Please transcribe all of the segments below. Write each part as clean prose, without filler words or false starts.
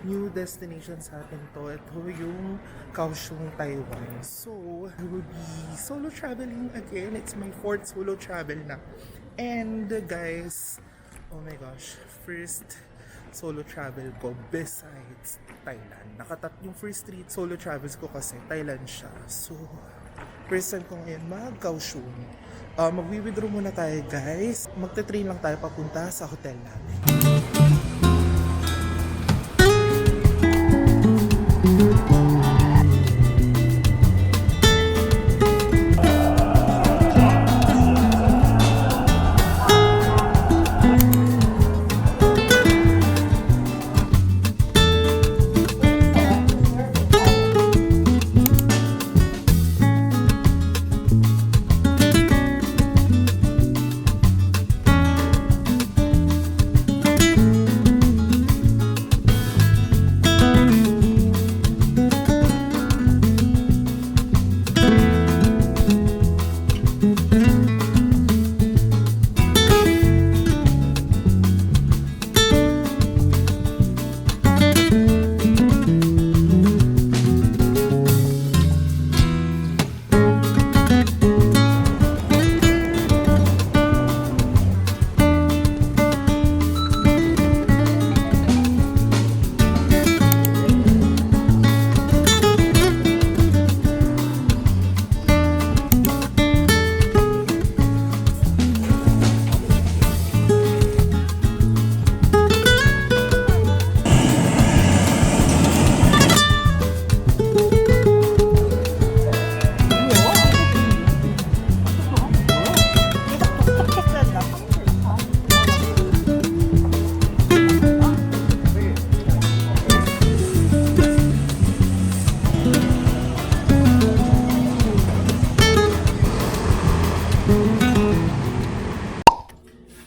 new destination sa atin to. Ito yung Kaohsiung, Taiwan. So, I will be solo traveling again. It's my 4th solo travel na. And guys, oh my gosh, first solo travel ko besides Thailand. Yung first 3 solo travels ko kasi Thailand siya. So, first time ko ngayon mag-Kaohsiung. Mag-withdraw muna tayo guys. Magte-train lang tayo papunta sa hotel natin.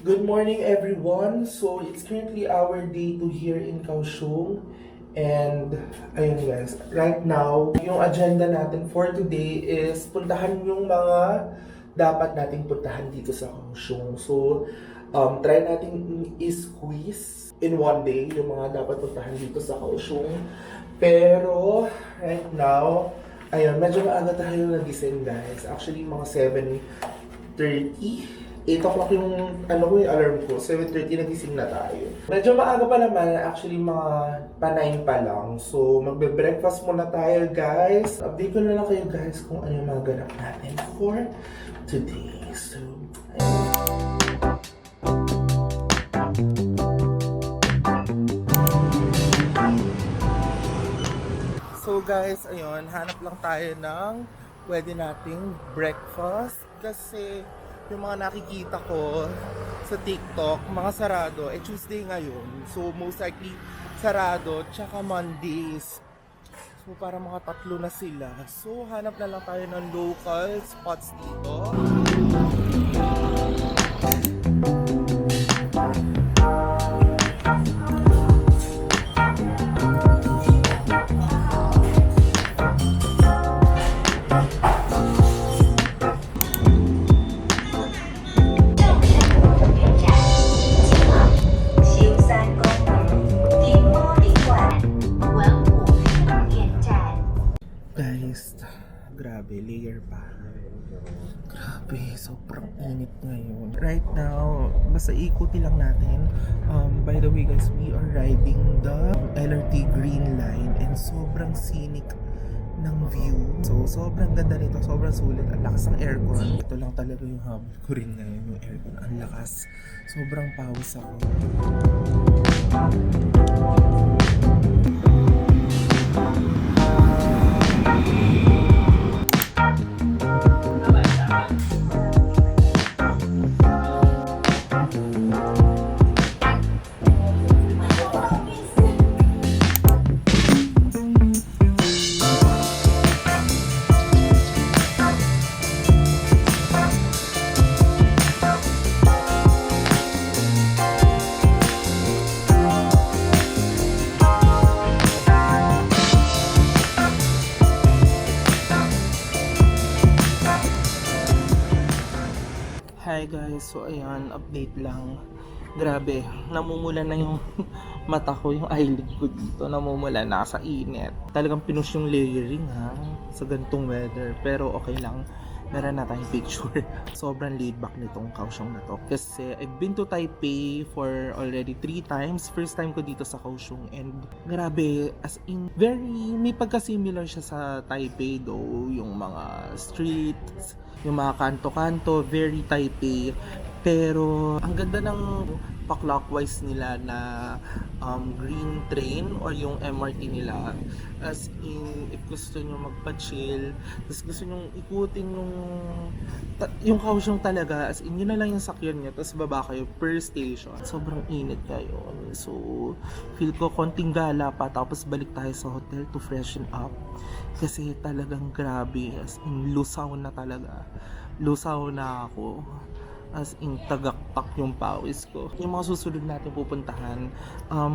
Good morning everyone! So it's currently our day 2 here in Kaohsiung. And ayun guys, right now, yung agenda natin for today is puntahan yung mga dapat nating puntahan dito sa Kaohsiung. So try natin i-squeeze in one day yung mga dapat puntahan dito sa Kaohsiung. Pero right now, ayun, medyo maaga tayo nagising guys. Actually mga 7:30. 8 o'clock yung alarm ko, 7:30 nagising na tayo. Medyo maaga pa naman, actually mga pa-9 pa lang. So magbe-breakfast muna tayo guys. Update ko na lang kayo guys kung ano yung mga ganap natin for today. So guys, ayun, hanap lang tayo ng pwede nating breakfast kasi yung mga nakikita ko sa TikTok, mga sarado, Tuesday ngayon. So, most likely, sarado, tsaka Mondays. So, para mga 3 na sila. So, hanap na lang tayo ng local spots dito. Guys, grabe, layer pa. Grabe, sobrang init ngayon. Right now, basta ikuti lang natin. By the way guys, we are riding the LRT Green Line and sobrang scenic ng view. So, sobrang ganda nito, sobrang sulit. Ang lakas ng aircon. Ito lang talaga yung habol ko rin ngayon, yung aircon. Ang lakas. Sobrang pawis ako. Hi guys, so ayan, update lang. Grabe, namumula na yung mata ko, yung eyelid ko dito, namumula na sa init. Talagang pinush yung layering ha, sa gantong weather. Pero okay lang, meron na tayong picture. Sobrang laid back nitong Kaohsiung na to. Kasi I've been to Taipei for already 3 times. First time ko dito sa Kaohsiung and grabe, as in, may pagka-similar siya sa Taipei though. Yung mga streets, yung mga kanto-kanto, very Taipei. Pero ang ganda ng pa-clockwise nila na green train or yung MRT nila. As in, if gusto nyo magpa-chill, tapos gusto nyo ikutin yung Kaohsiung talaga, as in, yun na lang yung sakyan nyo, tapos baba kayo per station. Sobrang init ngayon. So, feel ko konting gala pa, tapos balik tayo sa hotel to freshen up. Kasi talagang grabe, as in, lusaw na talaga. Lusaw na ako. As in, tagaktak yung pawis ko. Yung mga susunod natin pupuntahan,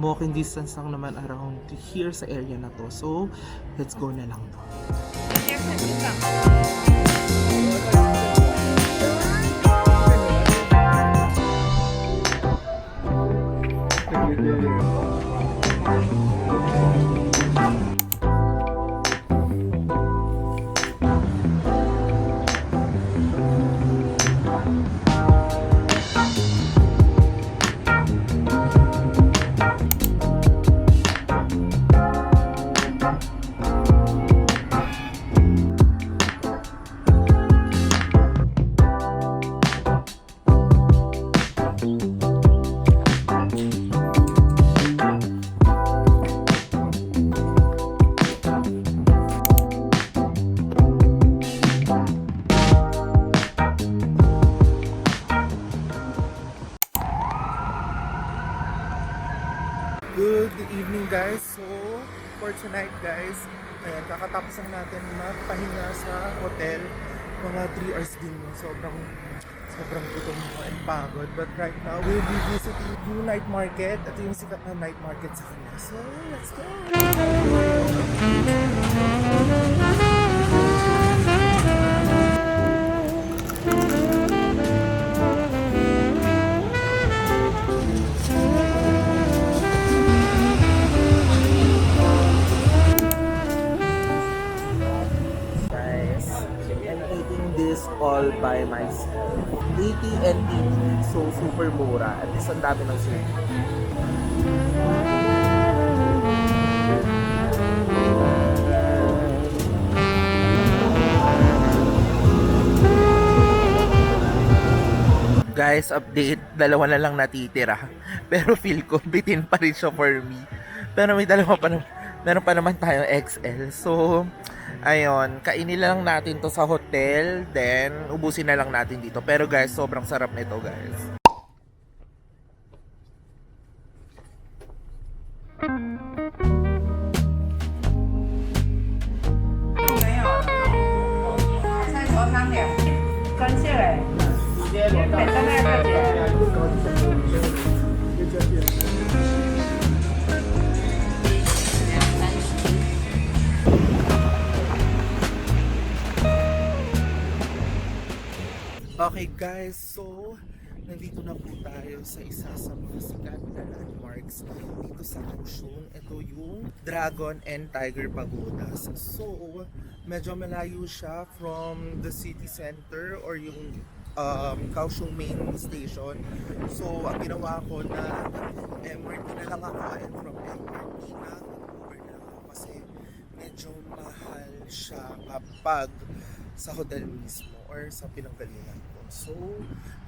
walking distance lang naman around here sa area na to. So, let's go na lang to. Good evening guys. So, for tonight guys, ayan, kakatapos lang natin magpahinga sa hotel. Mga 3 hours din. Sobrang gutom mo and pagod. But right now, we'll be visiting yung night market. Ito yung sikat na night market sa kanila. So, let's go! All by myself. 80 and 80. So, super mura. At least ang dami ng sulit. Guys, update. Dalawa na lang natitira. Pero feel ko, bitin pa rin siya for me. Pero meron pa naman tayong XL. So, ayun, kainin lang natin to sa hotel, then ubusin na lang natin dito. Pero guys, sobrang sarap nito guys. Okay guys, so nandito na po tayo sa isa sa mga sikat na landmarks dito sa Kaohsiung. Ito yung Dragon and Tiger Pagodas. So, medyo malayo siya from the city center or yung Kaohsiung main station. So, ang ginawa ko na MRT na lang ako and from MRT na Uber na lang ako kasi medyo mahal siya kapag sa hotel mismo or sa pinanggalingan ko. So,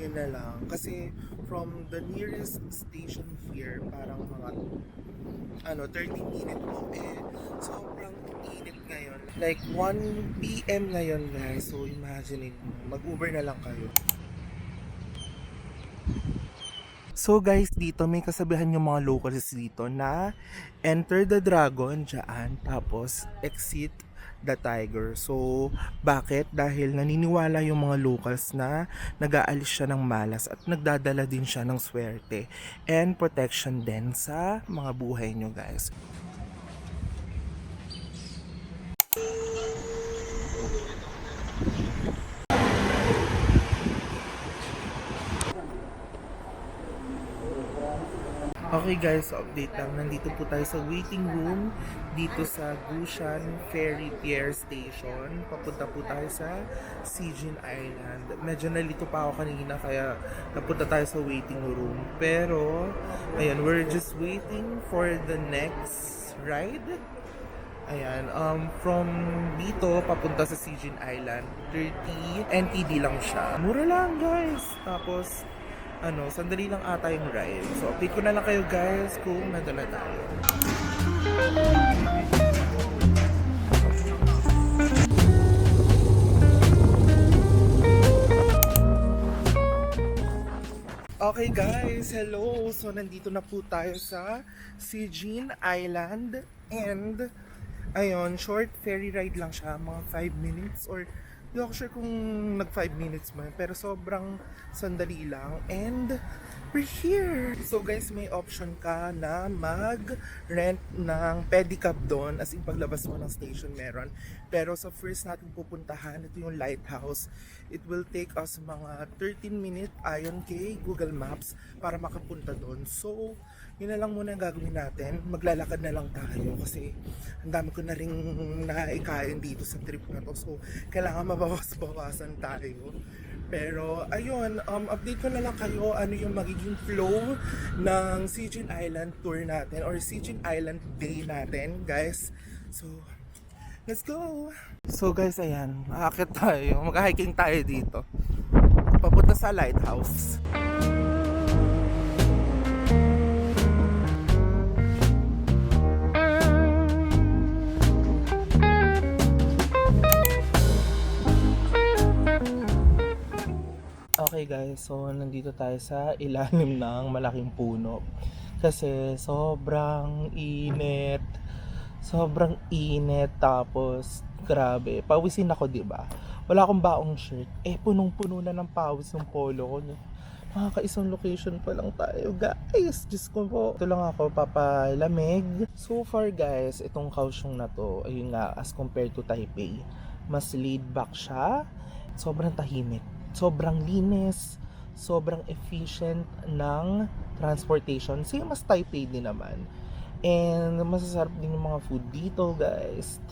yun na lang. Kasi from the nearest station here, parang mga 30 minute mo sobrang init ngayon. Like 1 PM ngayon guys. So, imagine mag-Uber na lang kayo. So guys, dito may kasabihan yung mga locals dito na enter the dragon dyan, tapos exit the tiger. So, bakit? Dahil naniniwala yung mga locals na nag-aalis siya ng malas at nagdadala din siya ng swerte and protection din sa mga buhay nyo guys. Okay guys, update lang. Nandito po tayo sa waiting room dito sa Gushan Ferry Pier Station. Papunta po tayo sa Sijin Island. Medyo nalito pa ako kanina kaya napunta tayo sa waiting room. Pero, ayan, we're just waiting for the next ride. Ayan, from dito papunta sa Sijin Island, 30 NTD lang siya. Mura lang guys. Tapos, sandali lang ata yung ride. So, update ko na lang kayo guys kung nadala tayo. Okay guys, hello! So, nandito na po tayo sa Sijin Island and ayun, short ferry ride lang siya, mga 5 minutes or di ako sure kung nag 5 minutes mo pero sobrang sandali lang and we're here. So guys, may option ka na mag-rent ng pedicab doon, as in paglabas mo ng station meron. Pero sa first natin pupuntahan, ito yung lighthouse. It will take us mga 13 minutes ayon kay Google Maps para makapunta doon. So, yun na lang muna ang gagawin natin. Maglalakad na lang tayo kasi ang dami ko na rin naikain dito sa trip na to. So, kailangan mabawas-bawasan tayo. Pero, ayun, update ko na lang kayo ano yung magiging flow ng Sijin Island tour natin or Sijin Island day natin, guys. So, let's go! So, guys, ayan, aakit tayo. Mag-hiking tayo dito. Papunta sa lighthouse. Okay guys, so nandito tayo sa ilalim ng malaking puno kasi sobrang init. Sobrang init tapos grabe, pawisin ako 'di ba? Wala akong baong shirt. Punong-puno na ng pawis ng polo ko. Nakakaisang location pa lang tayo guys. Diyos ko po. Ito lang ako papalamig. So far guys, itong Kaohsiung na to, ayun nga, as compared to Taipei, mas laid back siya. Sobrang tahimik. Sobrang linis, sobrang efficient ng transportation. Same as Taipei din naman. And masasarap din yung mga food dito, guys.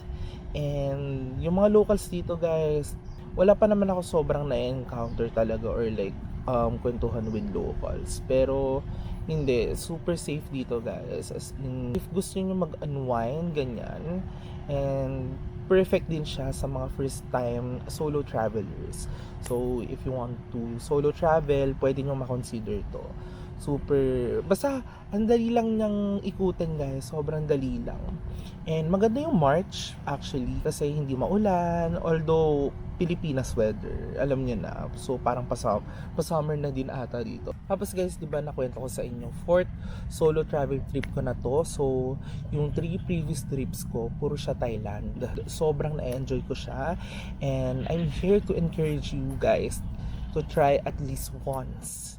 And yung mga locals dito, guys, wala pa naman ako sobrang na-encounter talaga or like kwentuhan with locals. Pero hindi, super safe dito, guys. As in, if gusto niyo mag-unwind, ganyan, and perfect din siya sa mga first time solo travelers. So, if you want to solo travel, pwede nyo makonsider to. Super, basta, ang dali lang niyang ikutin guys, sobrang dali lang. And maganda yung March, actually, kasi hindi maulan, although Pilipinas weather, alam niyo na. So, parang pa-summer na din ata dito. Tapos guys, di ba nakwento ko sa inyo, 4th solo travel trip ko na to. So, yung 3 previous trips ko, puro siya Thailand. Sobrang na-enjoy ko siya. And I'm here to encourage you guys to try at least once,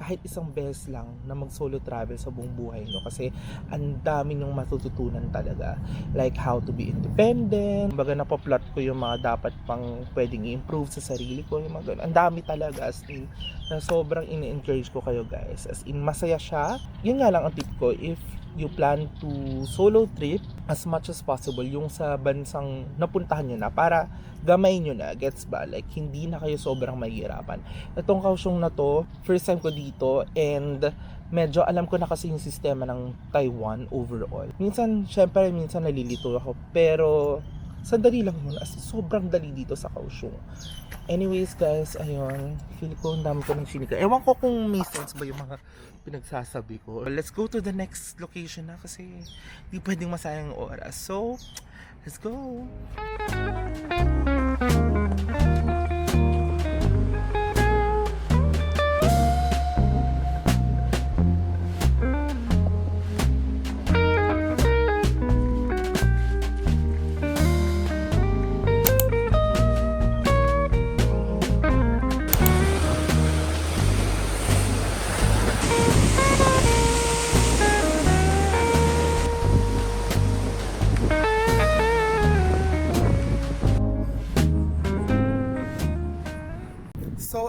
kahit isang beses lang na mag-solo travel sa buong buhay nyo kasi ang dami nyong matututunan talaga, like how to be independent. Kumbaga napaplot ko yung mga dapat pang pwedeng i-improve sa sarili ko, yung mga ganun. Ang dami talaga, as in, na sobrang ini-encourage ko kayo guys, as in masaya siya. Yun nga lang ang tip ko, if you plan to solo trip, as much as possible yung sa bansang napuntahan nyo na, para gamay nyo na, gets ba? Like, hindi na kayo sobrang mahirapan. Itong Kaohsiung na to, first time ko dito, and medyo alam ko na kasi yung sistema ng Taiwan overall. Minsan, syempre, minsan nalilito ako, pero sandali lang yun, as sobrang dali dito sa Kaohsiung. Anyways guys, ayun, feel ko ang dami ko ng sinika. Ewan ko kung may sense ba yung mga pinagsasabi ko. Let's go to the next location na kasi di pwedeng masayang oras. So, let's go!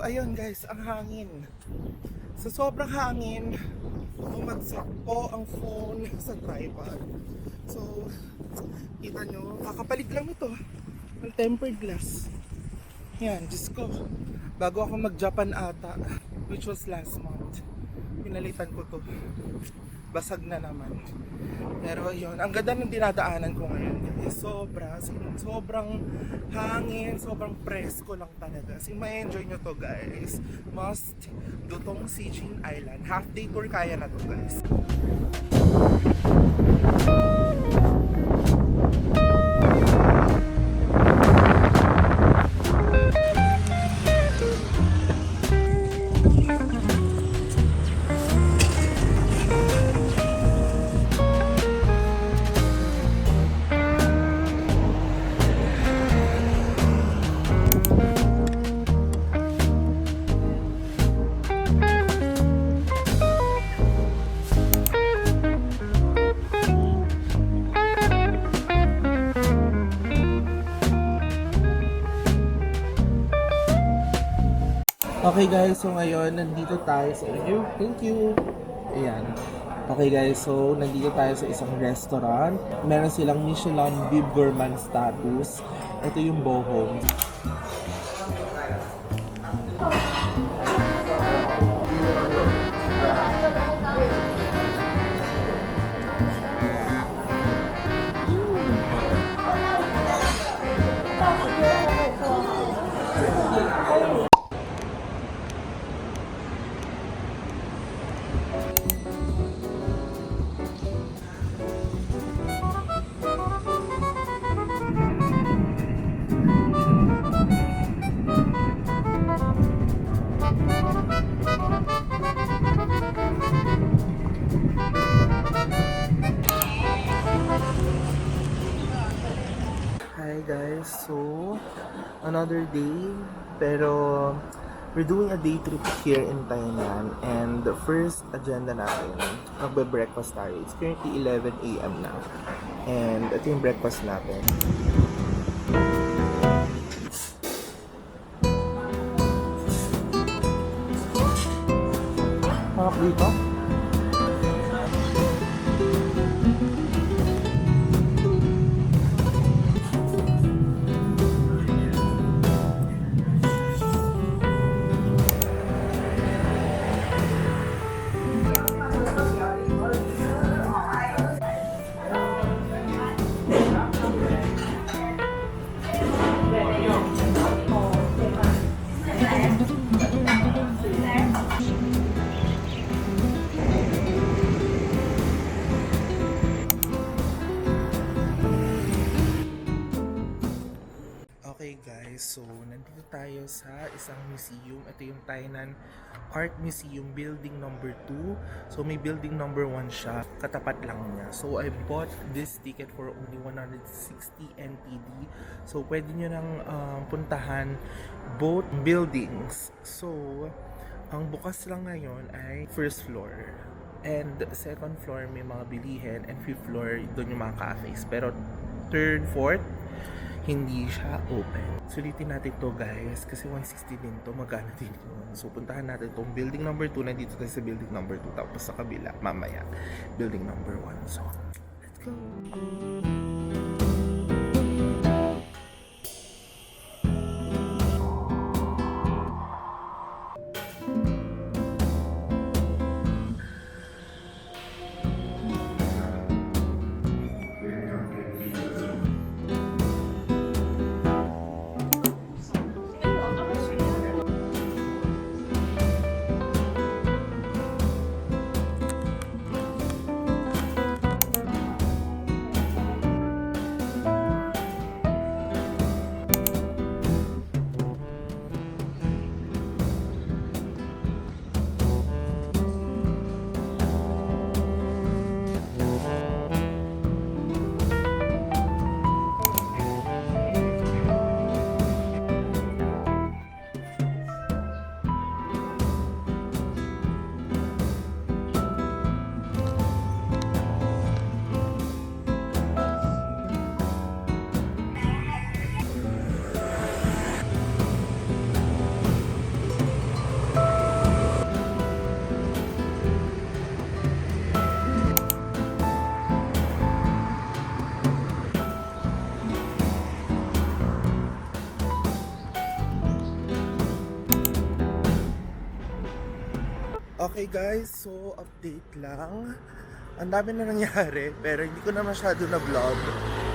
ayun guys, ang hangin. Sa sobrang hangin, bumagsak po ang phone sa tripod. So, kita nyo, kakapalit lang ito ng tempered glass. Yan, Diyos ko. Bago ako mag-Japan ata, which was last month, pinalitan ko to. Basag na naman. Pero yun, ang ganda ng dinadaanan ko ngayon. Sobrang hangin, sobrang presko lang talaga. Ma-enjoy nyo to guys. Must do tong Sijin Island. Half day tour kaya na to guys. Okay guys, so ngayon nandito tayo sa Thank you. Ayan. Okay guys, so nandito tayo sa isang restaurant. Meron silang Michelin Bib Gourmand status. Ito yung Bohong. Hi guys, so another day, pero we're doing a day trip here in Tainan, and the first agenda natin, magbe-breakfast tayo. It's currently 11 a.m. na, and ito yung breakfast natin. Harap dito. Okay guys, so nandito tayo sa isang museum. Ito yung Tainan Art Museum Building number 2. So may building number 1 siya, katapat lang niya. So I bought this ticket for only 160 NTD. So pwede nyo nang puntahan both buildings. So ang bukas lang ngayon ay first floor. And second floor may mga bilihin, and fifth floor doon yung mga cafes. Pero third, fourth, hindi siya open. Sulitin natin to guys, kasi 160 din to, magkano din yun. So puntahan natin tong building number 2, nandito tayo sa building number 2, tapos sa kabila, mamaya, building number 1. So, let's go! Okay guys, so update lang. Ang dami na nangyari, pero hindi ko na masyado na vlog.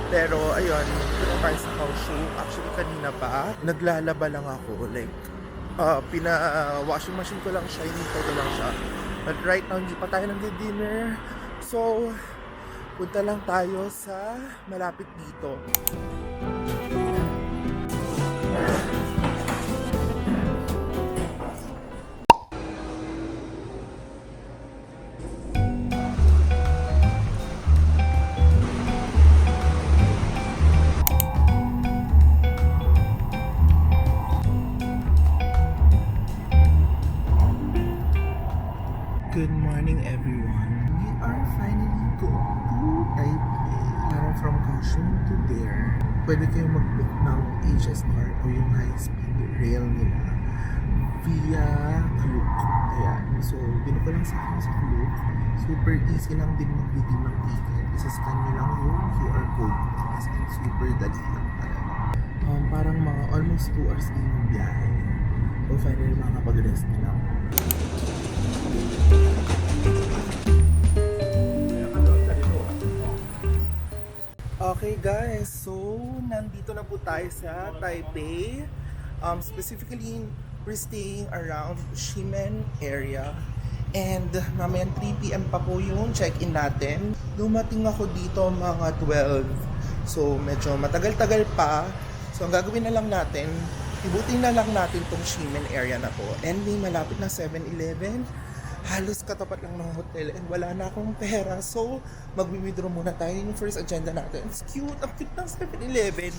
Pero ayun, dito na tayo sa Kaohsiung. Actually kanina pa, naglalaba lang ako. Like, washing machine ko lang siya, hinito ko lang siya. But right now, hindi pa tayo nag-dinner. So, punta lang tayo sa malapit dito. Good morning everyone. We are finally going to Taipei. Parang from Kaohsiung to there. Pwede kayong mag-book ng HSR o yung high-speed rail nila via Klook. Ayan. So, binook ko lang sa akin sa Klook. Super easy lang din mag-redeem ng ticket. Isa-scan nyo lang yung QR code. As in, super dali lang talaga. Parang mga almost 2 hours din yung biyahe. So, finally makakapag-rest na lang. Okay guys, so nandito na po tayo sa Taipei. Specifically, we're staying around Ximen area. And mamayang 3 PM pa po yung check-in natin. Dumating ako dito mga 12. So medyo matagal-tagal pa. So ang gagawin na lang natin, ibutin na lang natin tong Ximen area na to. And may malapit na 7-Eleven. Halos katapat lang ng hotel and wala na akong pera. So, mag-withdraw muna tayo yung first agenda natin. It's cute. Ang cute ng 7-Eleven.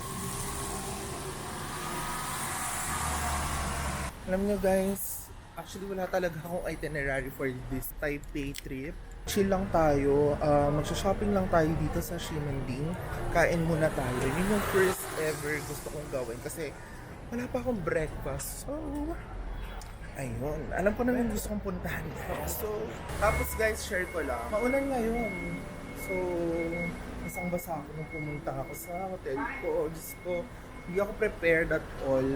Alam nyo guys, actually wala talaga akong itinerary for this Taipei trip. Chill lang tayo. Magsha-shopping lang tayo dito sa Ximending. Kain muna tayo. Yun yung first ever gusto kong gawin kasi wala pa akong breakfast. So, ayun, alam ko na yung gusto kong puntahan. So, tapos guys, share ko lang. Maulan ngayon. So, basang-basa ako nung pumunta ako sa hotel ko. Diyos ko, hindi ako prepared at all.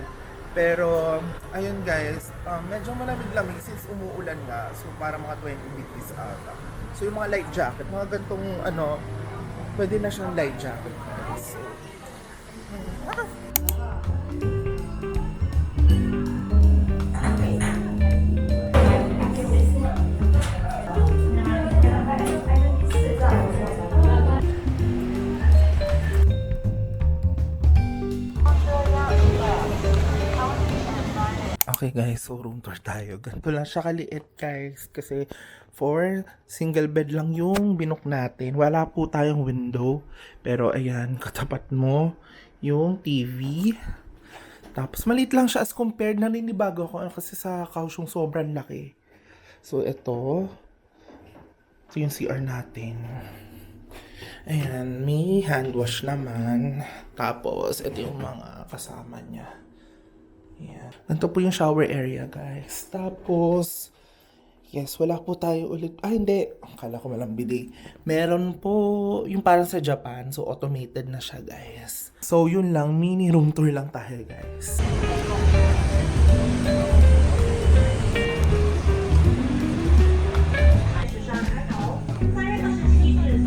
Pero, ayun guys, medyo malamig-lamig since umuulan na. So, para mga 20 degrees ata. So, yung mga light jacket, mga gantong pwede na siyang light jacket. So, okay guys, so room tour tayo. Ganito lang siya kaliit guys. Kasi for single bed lang yung binook natin. Wala po tayong window. Pero ayan, katapat mo yung TV. Tapos maliit lang siya as compared na ninibago ako. Kasi sa Kaohsiung sobrang laki. So ito yung CR natin. Ayan, may hand wash naman. Tapos ito yung mga kasama niya. Yeah. Ganito po yung shower area, guys. Tapos, yes, wala po tayo ulit. Hindi. Akala ko walang bidet. Meron po yung parang sa Japan. So, automated na siya, guys. So, yun lang. Mini room tour lang tayo, guys.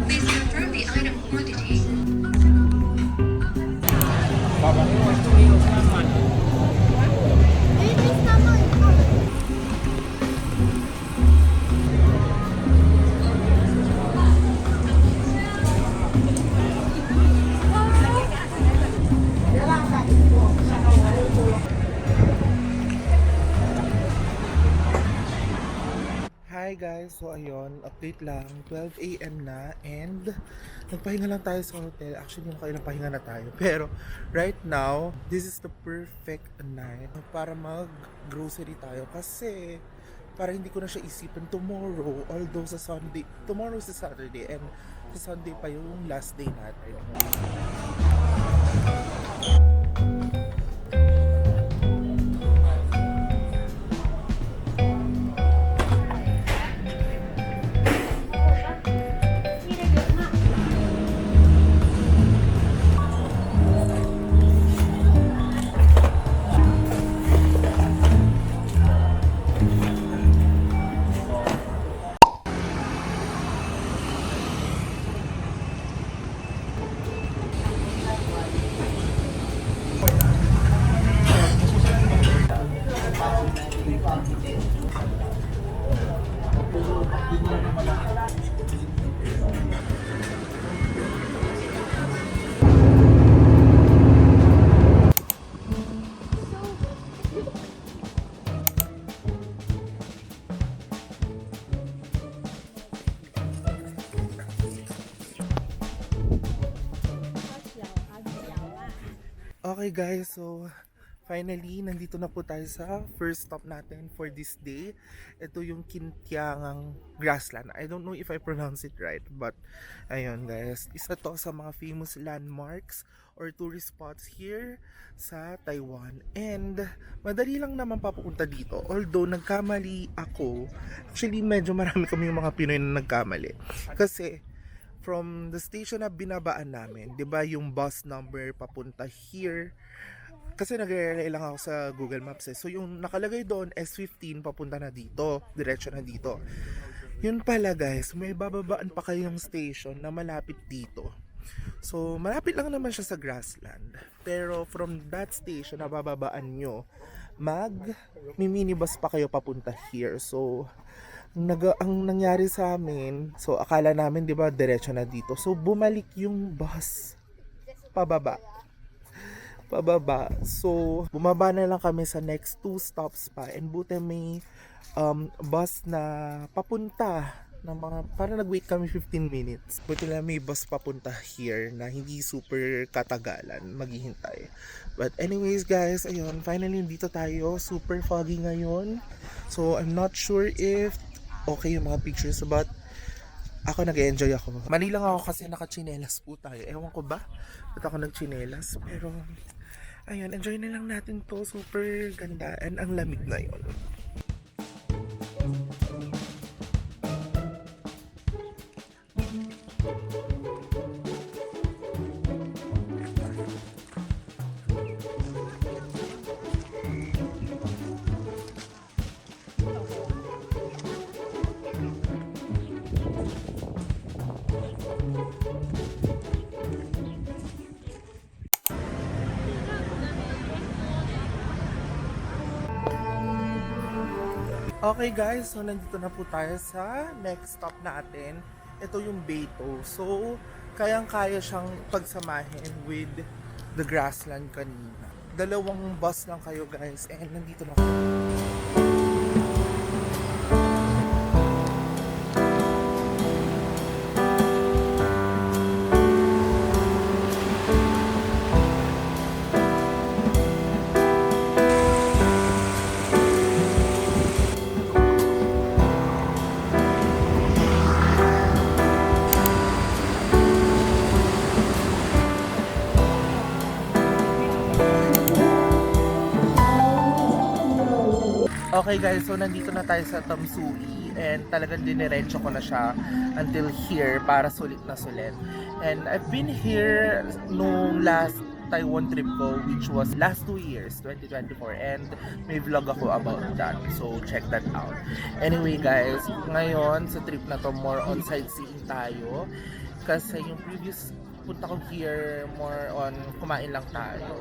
Please confirm the item quantity. Hi guys, so ayun, update lang, 12 AM na and nagpahinga lang tayo sa hotel. Actually, nakailang pahinga na tayo. Pero right now, this is the perfect night para mag-grocery tayo kasi para hindi ko na siya isipin tomorrow, although sa Sunday, tomorrow is Saturday and sa Sunday pa yung last day natin. Okay guys, so finally, nandito na po tayo sa first stop natin for this day. Ito yung Kintiangang Grassland. I don't know if I pronounce it right, but ayun guys, isa to sa mga famous landmarks or tourist spots here sa Taiwan. And madali lang naman papunta dito. Although nagkamali ako, actually medyo marami kami yung mga Pinoy na nagkamali. Kasi from the station na binabaan namin, 'di ba yung bus number papunta here, kasi nag-relay lang ako sa Google Maps eh. So yung nakalagay doon S15 papunta na dito, diretso na dito. Yun pala guys, may bababaan pa kayong station na malapit dito. So malapit lang naman siya sa Grassland. Pero from that station na bababaan nyo, minibus pa kayo papunta here. So ang nangyari sa amin, so akala namin 'di ba diretso na dito. So bumalik yung bus pababa. So, bumaba na lang kami sa next 2 stops pa. And buti may bus na papunta ng mga, para nag-wait kami 15 minutes. Buti lang may bus papunta here na hindi super katagalan maghihintay. But anyways guys, ayun, finally dito tayo. Super foggy ngayon. So, I'm not sure if okay yung mga pictures, but ako nag-enjoy ako. Mali lang ako kasi naka-chinelas po tayo. Ewan ko ba? Ba't ako nag-chinelas? Pero, ayun, enjoy na lang natin to. Super ganda. And ang lamig na yun. Okay guys, so nandito na po tayo sa next stop natin. Ito yung Beito. So, kayang-kaya siyang pagsamahin with the Grassland kanina. Dalawang bus lang kayo guys, and nandito na po. Okay guys, so nandito na tayo sa Tamsui and talagang diniretso ko na siya until here para sulit na sulit. And I've been here nung last Taiwan trip ko, which was last 2 years, 2024, and may vlog ako about that, so check that out. Anyway guys, ngayon sa trip na to more on sightseeing tayo kasi yung previous punta ko here more on kumain lang tayo.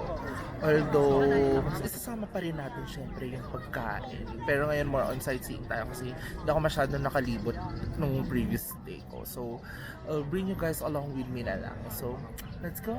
Although, isasama pa rin natin syempre yung pagkain. Pero ngayon more on sightseeing tayo kasi hindi ako masyadong nakalibot nung previous day ko. So, I'll bring you guys along with me na lang. So, let's go!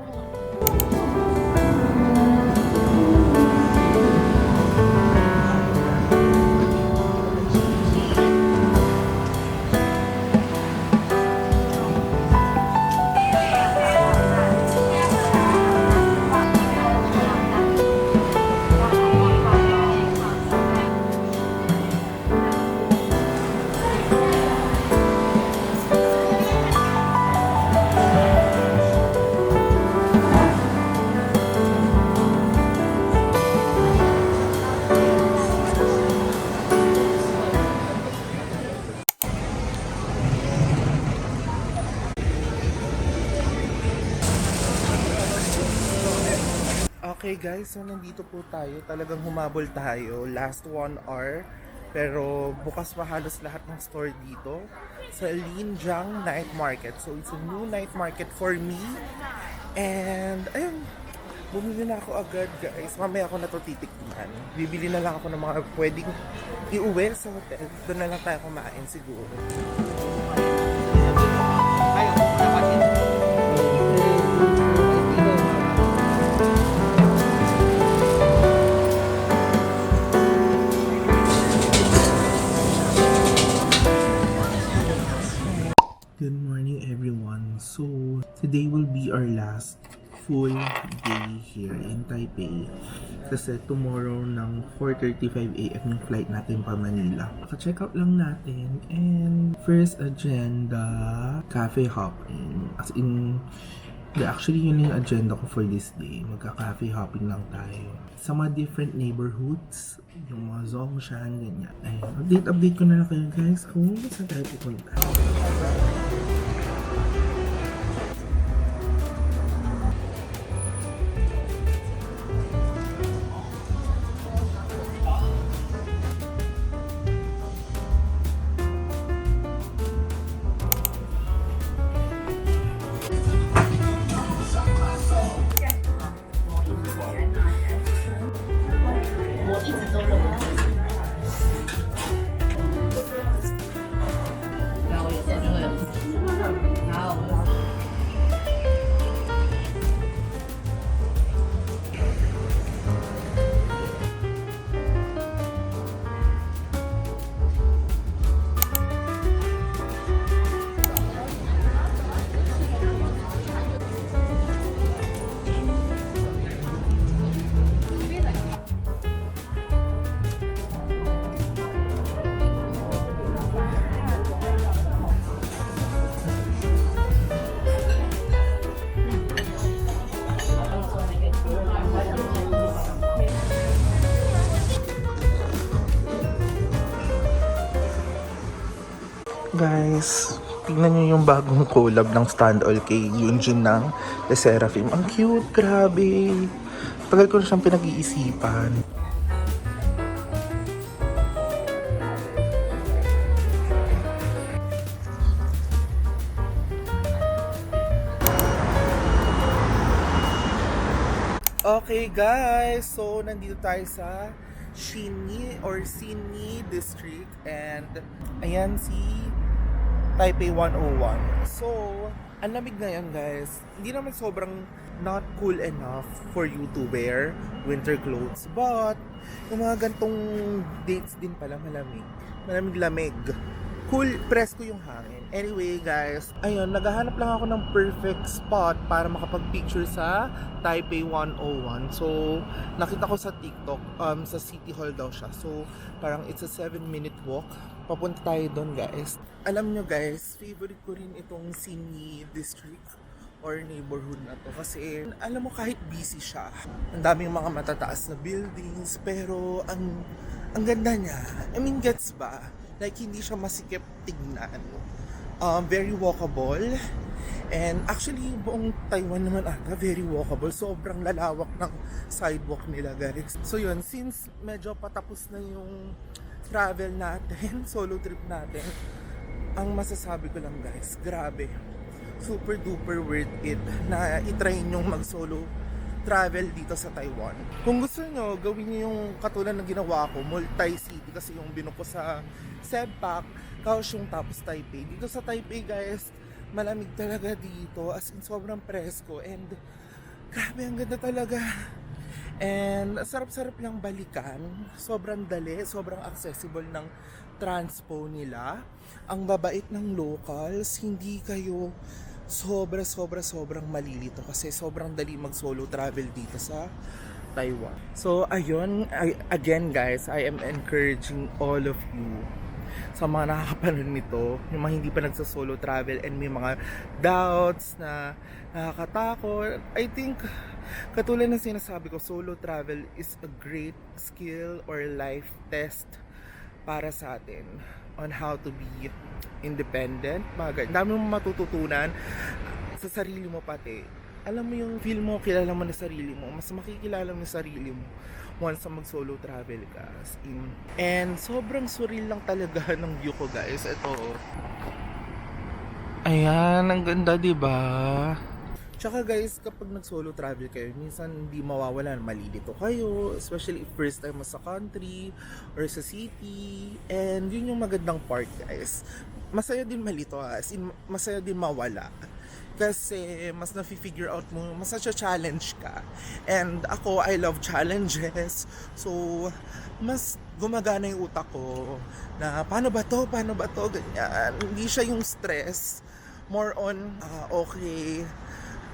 Okay guys, so nandito po tayo. Talagang humabol tayo. Last 1 hour. Pero bukas pa halos lahat ng store dito sa Linjiang Night Market. So it's a new night market for me. And ayun, bumili na ako agad guys. Mamaya ako na to titikman. Bibili na lang ako ng mga pwedeng iuwi sa hotel. Doon na lang tayo kumain siguro. Good morning everyone. So today will be our last full day here in Taipei. Kasi tomorrow ng 4:35 AM yung flight natin pa Manila. Ka-check out lang natin. And first agenda, cafe hopping. As in, actually yun yung agenda ko for this day. Magka-cafe hopping lang tayo. Sa mga different neighborhoods, yung mga Zongshan, ganyan. Ayun, update ko na lang kayo guys kung saan tayo pupunta. Guys, tingnan nyo yung bagong collab ng Stand All kay Yunjin ng Le Sserafim. Ang cute, grabe. Tagal ko na siyang pinag-iisipan. Okay guys, so nandito tayo sa Xinyi or Xinyi District and ayan si Taipei 101. So, ang lamig ngayon guys. Hindi naman sobrang not cool enough for you to wear winter clothes. But, yung mga gantong dates din pala malamig. Malamig-lamig. Cool, presko yung hangin. Anyway guys, ayun, naghahanap lang ako ng perfect spot para makapag-picture sa Taipei 101. So, nakita ko sa TikTok, sa City Hall daw siya. So, parang it's a 7-minute walk. Papunta tayo doon guys. Alam nyo guys, favorite ko rin itong Xinyi District or neighborhood na to. Kasi, alam mo kahit busy siya, ang daming mga matataas na buildings, pero ang ganda niya. I mean, gets ba? Like, hindi siya masikip tignan. Very walkable. And actually, buong Taiwan naman ata, very walkable. Sobrang lalawak ng sidewalk nila, guys. So yun, since medyo patapos na yung travel natin, solo trip natin, ang masasabi ko lang guys, grabe. Super duper worth it na itry nyong mag-solo travel dito sa Taiwan. Kung gusto nyo, gawin nyo yung katulad ng ginawa ko, multi-city kasi yung binuko sa Sebpak, Kaohsiung tapos Taipei. Dito sa Taipei guys, malamig talaga dito, as in sobrang presko and grabe ang ganda talaga. And sarap-sarap lang balikan, sobrang dali, sobrang accessible ng transpo nila. Ang babait ng locals, hindi kayo sobrang malilito kasi sobrang dali mag solo travel dito sa Taiwan. So ayun, again guys, I am encouraging all of you sa mga nakakapanood nito, yung mga hindi pa nagsa-solo travel and may mga doubts na nakakatakot. I think katulad ng sinasabi ko, solo travel is a great skill or life test para sa atin on how to be independent. Ang dami mong matututunan sa sarili mo pati. Alam mo yung feel mo, kilala mo na sarili mo. Mas makikilala mo yung sarili mo once na mag-solo travel ka. And sobrang surreal lang talaga ng view ko guys. Ito. Ayan, ang ganda diba? Tsaka guys, kapag nag-solo travel kayo, minsan hindi mawawala, malilito kayo, especially if first time mo sa country or sa city. And yun yung magandang part guys. Masaya din malito as in, masaya din mawala. Kasi mas na-figure out mo, mas na-challenge ka. And ako, I love challenges. So, mas gumagana yung utak ko na paano ba to, ganyan. Hindi siya yung stress. More on, okay,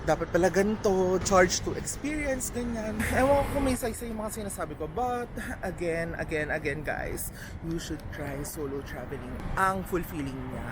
dapat pala ganito, charge to experience, ganyan. Ewan ko kung may isa yung mga sinasabi ko. But, again, guys, you should try solo traveling. Ang fulfilling niya.